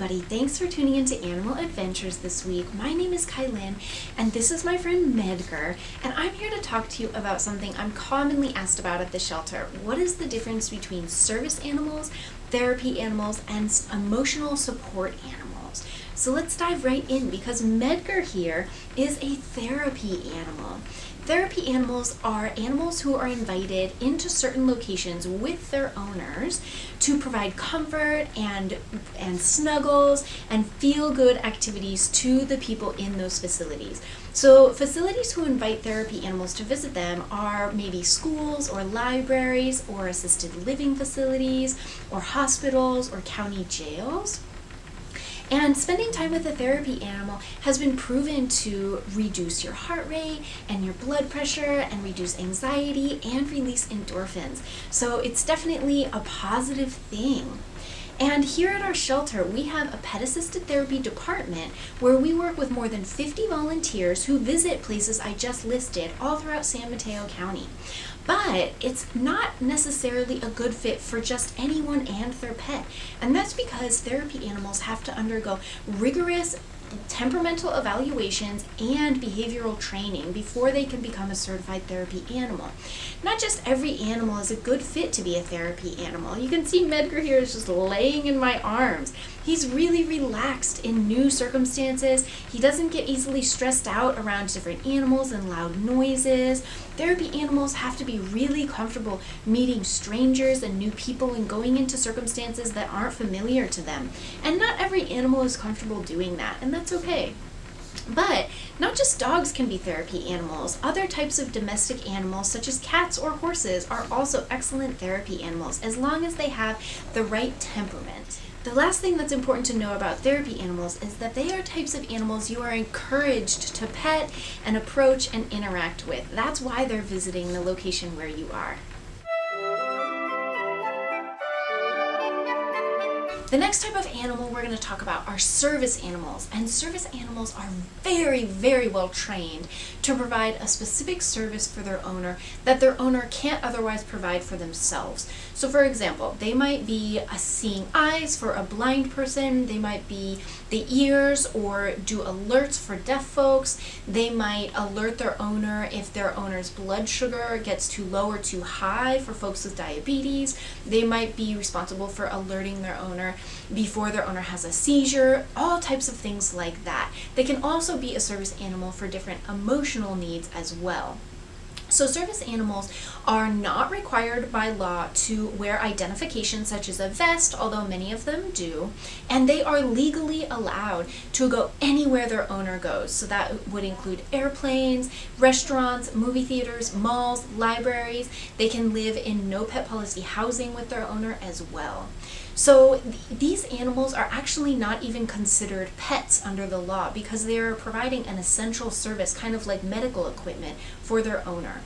everybody, thanks for tuning into Animal Adventures this week. My name is Kylynn, and this is my friend Medgar, and I'm here to talk to you about something I'm commonly asked about at the shelter. What is the difference between service animals, therapy animals, and emotional support animals? So let's dive right in, because Medgar here is a therapy animal. Therapy animals are animals who are invited into certain locations with their owners to provide comfort and snuggles and feel-good activities to the people in those facilities. So facilities who invite therapy animals to visit them are maybe schools or libraries or assisted living facilities or hospitals or county jails. And spending time with a therapy animal has been proven to reduce your heart rate and your blood pressure and reduce anxiety and release endorphins. So it's definitely a positive thing. And here at our shelter, we have a pet-assisted therapy department where we work with more than 50 volunteers who visit places I just listed all throughout San Mateo County. But it's not necessarily a good fit for just anyone and their pet. And that's because therapy animals have to undergo rigorous temperamental evaluations and behavioral training before they can become a certified therapy animal. Not just every animal is a good fit to be a therapy animal. You can see Medgar here is just laying in my arms. He's really relaxed in new circumstances. He doesn't get easily stressed out around different animals and loud noises. Therapy animals have to be really comfortable meeting strangers and new people and going into circumstances that aren't familiar to them. And not every animal is comfortable doing that, and that's okay. But not just dogs can be therapy animals. Other types of domestic animals, such as cats or horses, are also excellent therapy animals as long as they have the right temperament. The last thing that's important to know about therapy animals is that they are types of animals you are encouraged to pet and approach and interact with. That's why they're visiting the location where you are. The next type of animal we're going to talk about are service animals, and service animals are very, very well trained to provide a specific service for their owner that their owner can't otherwise provide for themselves. So for example, they might be seeing eyes for a blind person, they might be the ears or do alerts for deaf folks, they might alert their owner if their owner's blood sugar gets too low or too high for folks with diabetes, they might be responsible for alerting their owner before their owner has a seizure, all types of things like that. They can also be a service animal for different emotional needs as well. So service animals are not required by law to wear identification such as a vest, although many of them do, and they are legally allowed to go anywhere their owner goes. So that would include airplanes, restaurants, movie theaters, malls, libraries. They can live in no pet policy housing with their owner as well. So these animals are actually not even considered pets under the law because they are providing an essential service, kind of like medical equipment, for their owner.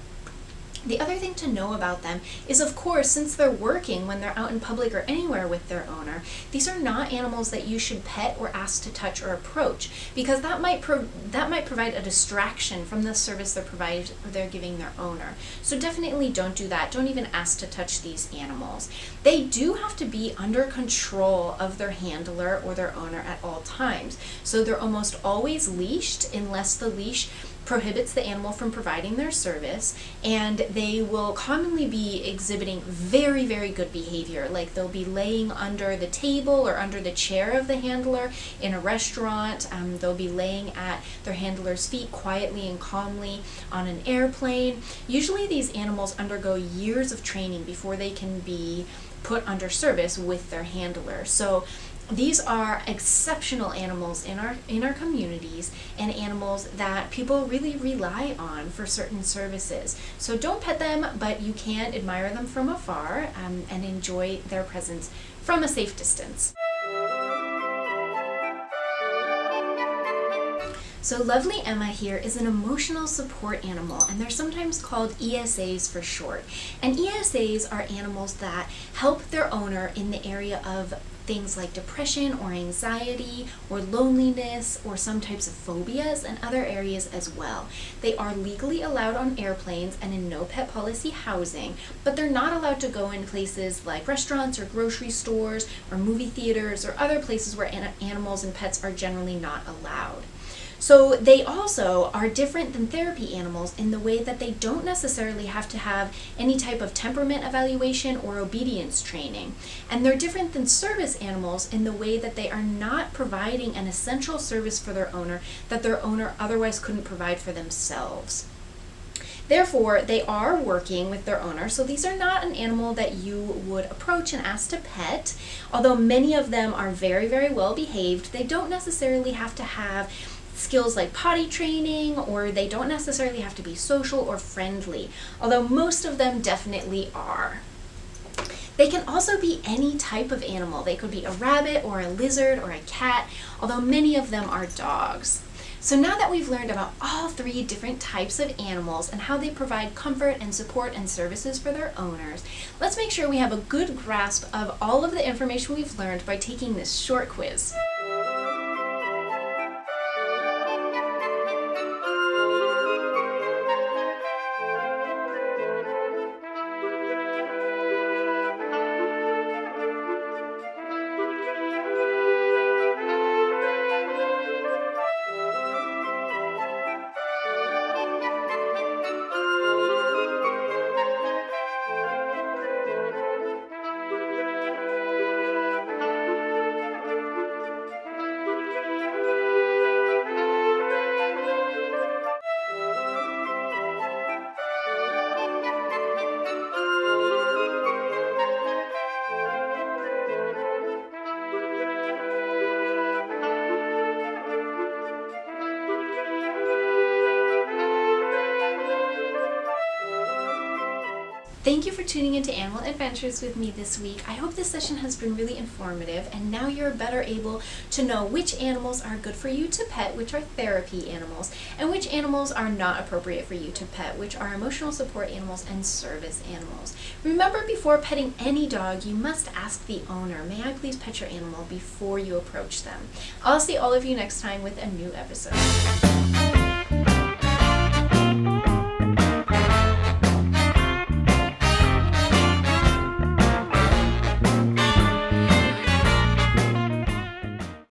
The other thing to know about them is, of course, since they're working when they're out in public or anywhere with their owner, these are not animals that you should pet or ask to touch or approach, because that might provide a distraction from the service they're giving their owner. So definitely don't do that. Don't even ask to touch these animals. They do have to be under control of their handler or their owner at all times. So they're almost always leashed unless the leash prohibits the animal from providing their service, and they will commonly be exhibiting very, very good behavior. Like they'll be laying under the table or under the chair of the handler in a restaurant. They'll be laying at their handler's feet quietly and calmly on an airplane. Usually these animals undergo years of training before they can be put under service with their handler. So these are exceptional animals in our communities, and animals that people really rely on for certain services. So don't pet them, but you can admire them from afar and enjoy their presence from a safe distance. So lovely Emma here is an emotional support animal, and they're sometimes called ESAs for short. And ESAs are animals that help their owner in the area of things like depression or anxiety or loneliness or some types of phobias and other areas as well. They are legally allowed on airplanes and in no pet policy housing, but they're not allowed to go in places like restaurants or grocery stores or movie theaters or other places where animals and pets are generally not allowed. So they also are different than therapy animals in the way that they don't necessarily have to have any type of temperament evaluation or obedience training. And they're different than service animals in the way that they are not providing an essential service for their owner that their owner otherwise couldn't provide for themselves. Therefore, they are working with their owner, so these are not an animal that you would approach and ask to pet. Although many of them are very, very well behaved, they don't necessarily have to have skills like potty training, or they don't necessarily have to be social or friendly, although most of them definitely are. They can also be any type of animal. They could be a rabbit or a lizard or a cat, although many of them are dogs. So now that we've learned about all three different types of animals and how they provide comfort and support and services for their owners, let's make sure we have a good grasp of all of the information we've learned by taking this short quiz. Thank you for tuning into Animal Adventures with me this week. I hope this session has been really informative, and now you're better able to know which animals are good for you to pet, which are therapy animals, and which animals are not appropriate for you to pet, which are emotional support animals and service animals. Remember, before petting any dog, you must ask the owner, "May I please pet your animal?" before you approach them. I'll see all of you next time with a new episode.